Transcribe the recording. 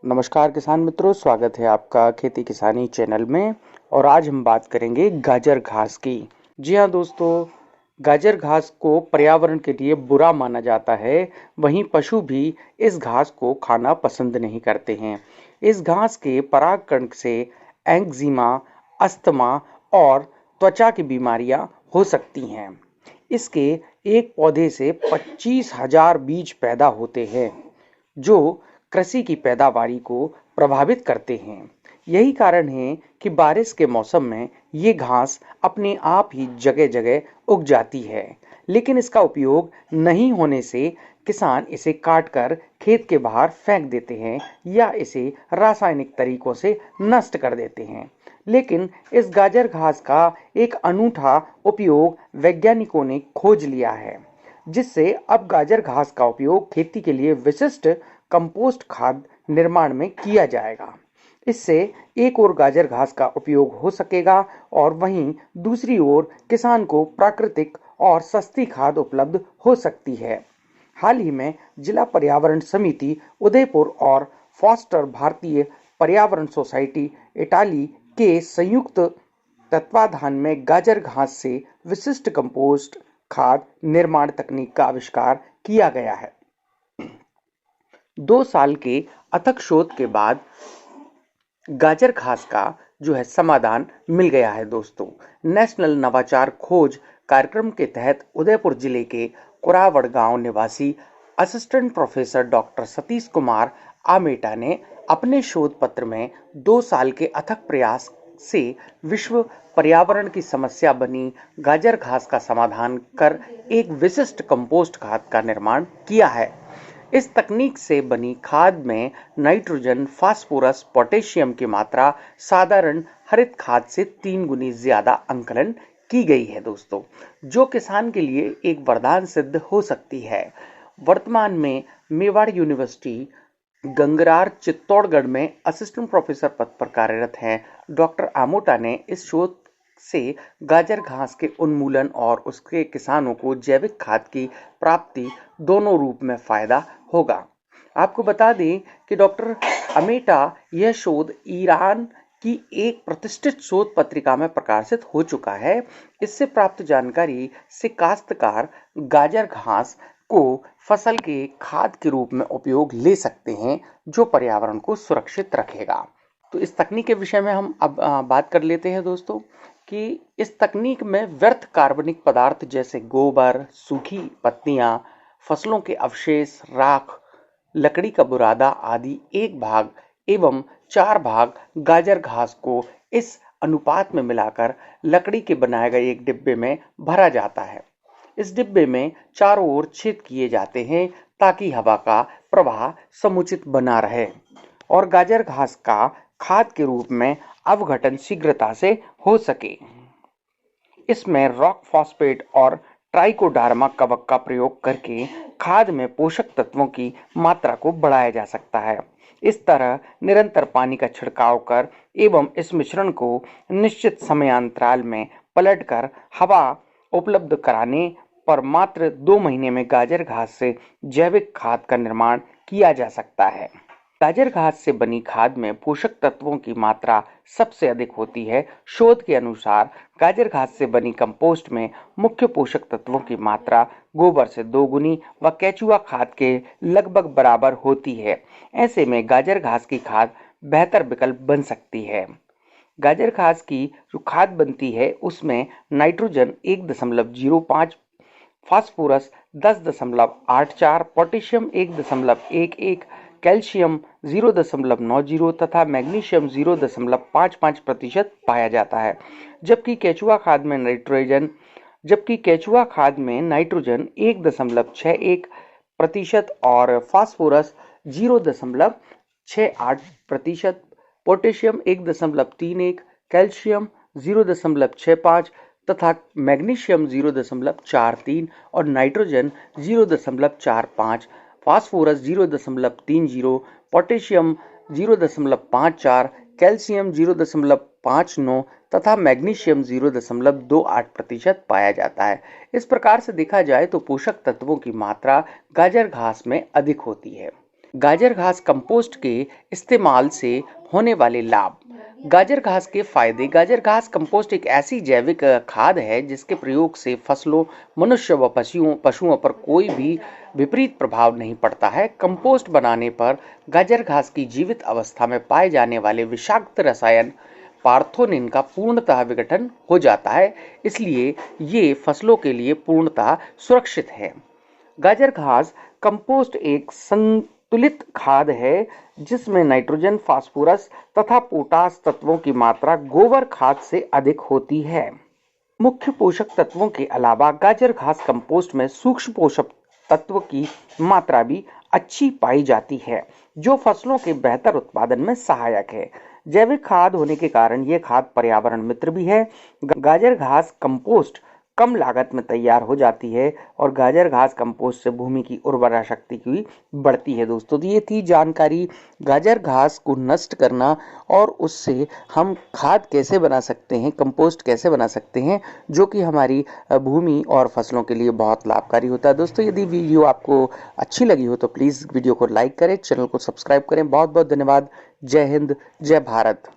नमस्कार किसान मित्रों, स्वागत है आपका खेती किसानी चैनल में। और आज हम बात करेंगे गाजर घास की। जी हाँ दोस्तों, गाजर घास को पर्यावरण के लिए बुरा माना जाता है। वहीं पशु भी इस घास को खाना पसंद नहीं करते हैं। इस घास के परागकण से एक्जिमा, अस्थमा और त्वचा की बीमारियां हो सकती हैं। इसके एक पौधे से 25,000 बीज पैदा होते हैं, जो कृषि की पैदावारी को प्रभावित करते हैं। यही कारण है कि बारिश के मौसम में ये घास अपने आप ही जगह-जगह उग जाती है, लेकिन इसका उपयोग नहीं होने से किसान इसे काटकर खेत के बाहर फेंक देते हैं या इसे रासायनिक तरीकों से नष्ट कर देते हैं। लेकिन इस गाजर घास का एक अनूठा उपयोग वैज्ञानिकों ने खोज लिया है, जिससे अब गाजर घास का उपयोग खेती के लिए विशिष्ट कंपोस्ट खाद निर्माण में किया जाएगा। इससे एक ओर गाजर घास का उपयोग हो सकेगा और वहीं दूसरी ओर किसान को प्राकृतिक और सस्ती खाद उपलब्ध हो सकती है। हाल ही में जिला पर्यावरण समिति उदयपुर और फॉस्टर भारतीय पर्यावरण सोसाइटी इटाली के संयुक्त तत्वाधान में गाजर घास से विशिष्ट कंपोस्ट खाद निर्माण तकनीक का आविष्कार किया गया है। 2 साल के अथक शोध के बाद गाजर घास का जो है समाधान मिल गया है दोस्तों। नेशनल नवाचार खोज कार्यक्रम के तहत उदयपुर जिले के कुरावड़ गांव निवासी assistant professor doctor Satish Kumar Ameta ने अपने शोध पत्र में 2 साल के अथक प्रयास से विश्व पर्यावरण की समस्या बनी गाजर घास का समाधान कर एक विशिष्ट कंपोस्ट खाद का निर्माण किया है। इस तकनीक से बनी खाद में नाइट्रोजन, फास्फोरस, पोटेशियम की मात्रा साधारण हरित खाद से 3 गुनी ज्यादा अंकलन की गई है दोस्तों, जो किसान के लिए एक वरदान सिद्ध हो सकती है। वर्तमान में मेवाड़ यूनिवर्सिटी गंगरार चित्तौड़गढ़ में असिस्टेंट प्रोफेसर पद पर कार्यरत हैं डॉक्टर आमोटा ने इस शोध से गाजर घास के उन्मूलन और उसके किसानों को जैविक खाद की प्राप्ति दोनों रूप में फायदा होगा। आपको बता दें कि डॉक्टर अमेटा यह शोध ईरान की एक प्रतिष्ठित शोध पत्रिका में प्रकाशित हो चुका है। इससे प्राप्त जानकारी से काश्तकार गाजर घास को फसल के खाद के रूप में उपयोग ले सकते हैं, जो पर्यावरण को सुरक्षित रखेगा। तो इस तकनीक के विषय में हम अब बात कर लेते हैं दोस्तों कि इस तकनीक में व्यर्थ कार्बनिक पदार्थ जैसे गोबर, सूखी पत्तियां, फसलों के अवशेष, राख, लकड़ी का बुरादा आदि 1 भाग एवं 4 भाग गाजर घास को इस अनुपात में मिलाकर लकड़ी के बनाए गए एक डिब्बे में भरा जाता है। इस डिब्बे में चारों ओर छेद किए जाते हैं ताकि हवा का प्रवाह समुचित बना रहे और गाजर घास का खाद के रूप में अवघटन शीघ्रता से हो सके। इसमें रॉक फॉस्फेट और ट्राइकोडर्मा कवक का प्रयोग करके खाद में पोषक तत्वों की मात्रा को बढ़ाया जा सकता है। इस तरह निरंतर पानी का छिड़काव कर एवं इस मिश्रण को निश्चित समयांतराल में पलटकर हवा उपलब्ध कराने पर मात्र 2 महीने में गाजर घास से जैविक खाद का निर्माण किया जा सकता है। गाजर घास से बनी खाद में पोषक तत्वों की मात्रा सबसे अधिक होती है। शोध के अनुसार गाजर घास से बनी कंपोस्ट में मुख्य पोषक तत्वों की मात्रा गोबर से 2 गुनी व केचुआ खाद के लगभग बराबर होती है। ऐसे में गाजर घास की खाद बेहतर विकल्प बन सकती है। गाजर घास की जो खाद बनती है उसमें नाइट्रोजन 1.05, फास्फोरस 10.84, पोटेशियम 1.11, कैल्शियम 0.90 तथा मैग्नीशियम 0.55% पाया जाता है। जबकि केचुआ खाद में नाइट्रोजन 1.61% और फास्फोरस 0.68%, पोटेशियम 1.31, कैल्शियम 0.65 तथा मैग्नीशियम 0.43 और नाइट्रोजन 0.45, फास्फोरस 0.30, पोटेशियम 0.54, कैल्शियम 0.59 तथा मैग्नीशियम 0.28% पाया जाता है। इस प्रकार से देखा जाए तो पोषक तत्वों की मात्रा गाजर घास में अधिक होती है। गाजर घास कंपोस्ट के इस्तेमाल से होने वाले लाभ। गाजर घास के फायदे। गाजर घास कंपोस्ट एक ऐसी जैविक खाद है जिसके प्रयोग से फसलों, मनुष्य व पशुओं पर कोई भी विपरीत प्रभाव नहीं पड़ता है। कंपोस्ट बनाने पर गाजर घास की जीवित अवस्था में पाए जाने वाले विषाक्त रसायन पार्थोनिन का पूर्णतः विघटन हो जाता है, इसलिए ये फसलों के लिए पूर्णतः सुरक्षित है। गाजर घास कंपोस्ट एक संतुलित खाद है जिसमें नाइट्रोजन, फास्फोरस तथा पोटास तत्वों की मात्रा गोबर खाद से अधिक होती है। मुख्य पोषक तत्वों के अलावा गाजर घास कंपोस्ट में सूक्ष्म पोषक तत्व की मात्रा भी अच्छी पाई जाती है, जो फसलों के बेहतर उत्पादन में सहायक है। जैविक खाद होने के कारण यह खाद पर्यावरण मित्र भी है। गाजर घास कंपोस्ट कम लागत में तैयार हो जाती है और गाजर घास कंपोस्ट से भूमि की उर्वरा शक्ति की बढ़ती है। दोस्तों, तो ये थी जानकारी गाजर घास को नष्ट करना और उससे हम खाद कैसे बना सकते हैं, कंपोस्ट कैसे बना सकते हैं, जो कि हमारी भूमि और फसलों के लिए बहुत लाभकारी होता है। दोस्तों, यदि वीडियो आपको अच्छी लगी हो तो प्लीज़ वीडियो को लाइक करें, चैनल को सब्सक्राइब करें। बहुत बहुत धन्यवाद। जय हिंद, जय भारत।